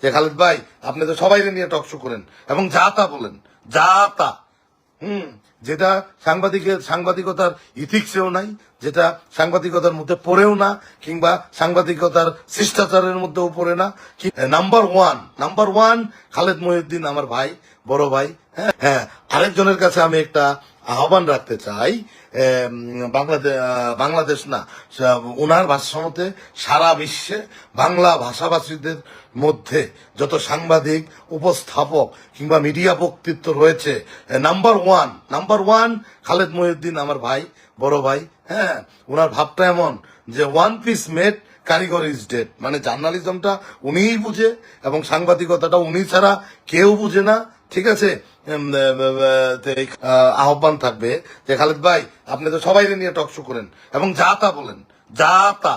যে খালেদ ভাই আপনি তো সবাই নিয়ে টক শো করেন এবং যা তা বলেন, যা তা যেটা সাংবাদিকতার ইথিক্সেও নাই, যেটা সাংবাদিকতার মধ্যে পড়েও না, কিংবা সাংবাদিকতার শিষ্টাচারের মধ্যেও পড়ে না। নাম্বার ওয়ান খালেদ মহিউদ্দিন আমার ভাই, বড় ভাই। হ্যাঁ, আরেকজনের কাছে আমি একটা আহ্বান রাখতে চাই। বাংলাদেশ না, ওনার ভাষ্যমতে সারা বিশ্বে বাংলা ভাষাভাষীদের মধ্যে যত সাংবাদিক, উপস্থাপক কিংবা মিডিয়া বক্তৃত্ব রয়েছে, নাম্বার ওয়ান খালেদ মহিউদ্দিন আমার ভাই, বড় ভাই। হ্যাঁ, ওনার ভাবটা এমন যে ওয়ান পিস মেড কারিগর ইজ ডেড, মানে জার্নালিজমটা উনিই বুঝে এবং সাংবাদিকতাটা উনি ছাড়া কেউ বুঝে না। ঠিক আছে, আহ্বান থাকবে যে খালেদ ভাই আপনি তো সবাই নিয়ে টক শো করেন এবং যা তা বলেন, যা তা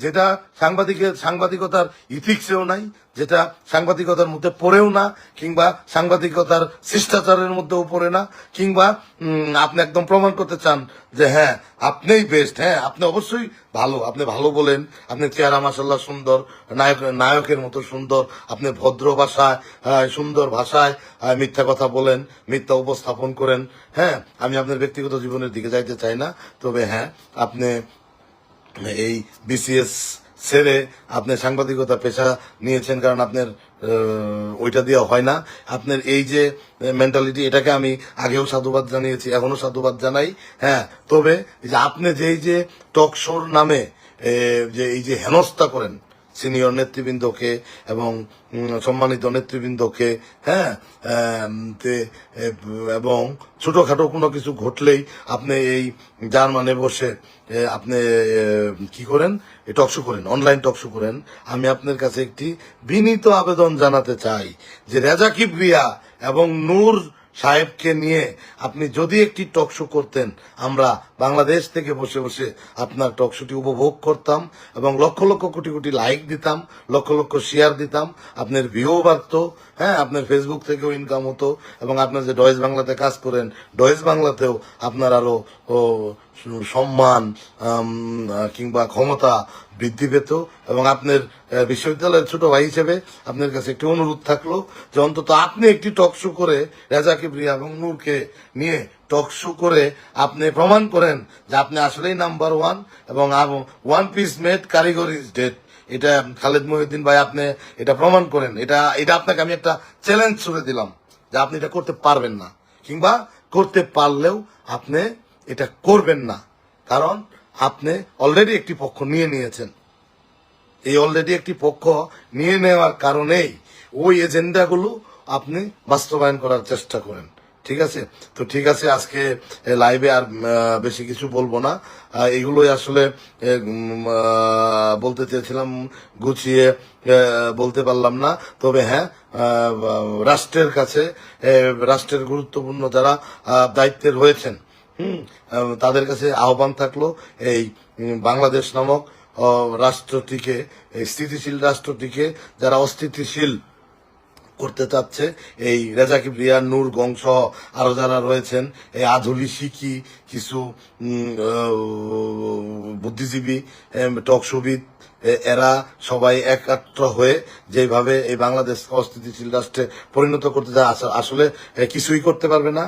যেটা সাংবাদিকতার ইথিক্সেও নাই, যেটা সাংবাদিকতার মধ্যে পড়েও না, কিংবা সাংবাদিকতার শিষ্টাচারের মধ্যেও পড়ে না, কিংবা আপনি একদম প্রমাণ করতে চান যে হ্যাঁ আপনিই বেস্ট। হ্যাঁ, আপনি অবশ্যই ভালো, আপনি ভালো বলেন, আপনি চেহারা মাসাল্লাহ সুন্দর, নায়কের মতো সুন্দর, আপনি ভদ্র ভাষায়, সুন্দর ভাষায় মিথ্যা কথা বলেন, মিথ্যা উপস্থাপন করেন। হ্যাঁ, আমি আপনার ব্যক্তিগত জীবনের দিকে যাইতে চাই না, তবে হ্যাঁ আপনি এই বিসিএস ছেড়ে আপনি সাংবাদিকতা পেশা নিয়েছেন, কারণ আপনার ওইটা দিয়ে হয় না। আপনার এই যে মেন্টালিটি, এটাকে আমি আগেও সাধুবাদ জানিয়েছি, এখনো সাধুবাদ জানাই। হ্যাঁ, তবে আপনি যে টক শোর নামে যে এই যে হেনস্থা করেন সিনিয়র নেতৃবৃন্দকে এবং সম্মানিত নেতৃবৃন্দকে, হ্যাঁ, এবং ছোটখাটো কোনো কিছু ঘটলেই আপনি এই জার্মানে বসে আপনি কি করেন, টকশো করেন, অনলাইন টকশো করেন। আমি আপনার কাছে একটি বিনীত আবেদন জানাতে চাই যে রেজা কিবরিয়া এবং নূর সাহেবকে নিয়ে আপনি যদি একটি টকশো করতেন, আমরা বাংলাদেশ থেকে বসে বসে আপনার টকশোটি উপভোগ করতাম এবং লক্ষ লক্ষ কোটি কোটি লাইক দিতাম, লক্ষ লক্ষ শেয়ার দিতাম, আপনার ভিউ বাড়ত। হ্যাঁ, আপনার ফেসবুক থেকেও ইনকাম হতো এবং আপনার যে ডয়েজ বাংলাতে কাজ করেন, ডয়েজ বাংলাতেও আপনার আরো সম্মান কিংবা ক্ষমতা বৃদ্ধি পেত। এবং আপনার বিশ্ববিদ্যালয়ের ছোট ভাই হিসেবে আপনার কাছে একটি অনুরোধ থাকলো যে অন্তত আপনি একটি টকশো করে রেজা কিবরিয়া এবং নূরকে নিয়ে টকশো করে আপনি প্রমাণ করেন যে আপনি আসলেই নাম্বার ওয়ান এবং ওয়ান পিস মেড কারিগর ইজ ডেড। এটা খালেদ মহিউদ্দিন ভাই আপনি এটা প্রমাণ করেন। এটা আপনাকে আমি একটা চ্যালেঞ্জ ছুড়ে দিলাম যে আপনি এটা করতে পারবেন না, কিংবা করতে পারলেও আপনি এটা করবেন না, কারণ আপনি অলরেডি একটি পক্ষ নিয়ে নিয়েছেন। এই অলরেডি একটি পক্ষ নিয়ে নেওয়ার কারণেই ওই এজেন্ডাগুলো আপনি বাস্তবায়ন করার চেষ্টা করেন। ঠিক আছে, তো ঠিক আছে, আজকে লাইভে আর বেশি কিছু বলবো না। এগুলোই আসলে বলতে চেয়েছিলাম, গুছিয়ে বলতে পারলাম না। তবে হ্যাঁ, রাষ্ট্রের কাছে, রাষ্ট্রের গুরুত্বপূর্ণ যারা দায়িত্বে রয়েছেন, তাদের কাছে আহ্বান থাকলো এই বাংলাদেশ নামক রাষ্ট্রটিকে, স্থিতিশীল রাষ্ট্রটিকে যারা অস্থিতিশীল করতে চাচ্ছে, এই রেজা কিবরিয়া, নূর গং সহ আরো যারা রয়েছেন, এই আধুলি শিখি কিছু বুদ্ধিজীবী, টকশোবিদ, এরা সবাই একাত্র হয়ে যেভাবে এই বাংলাদেশ অস্থিতিশীল রাষ্ট্রে পরিণত করতে যায়, আসলে কিছুই করতে পারবে না।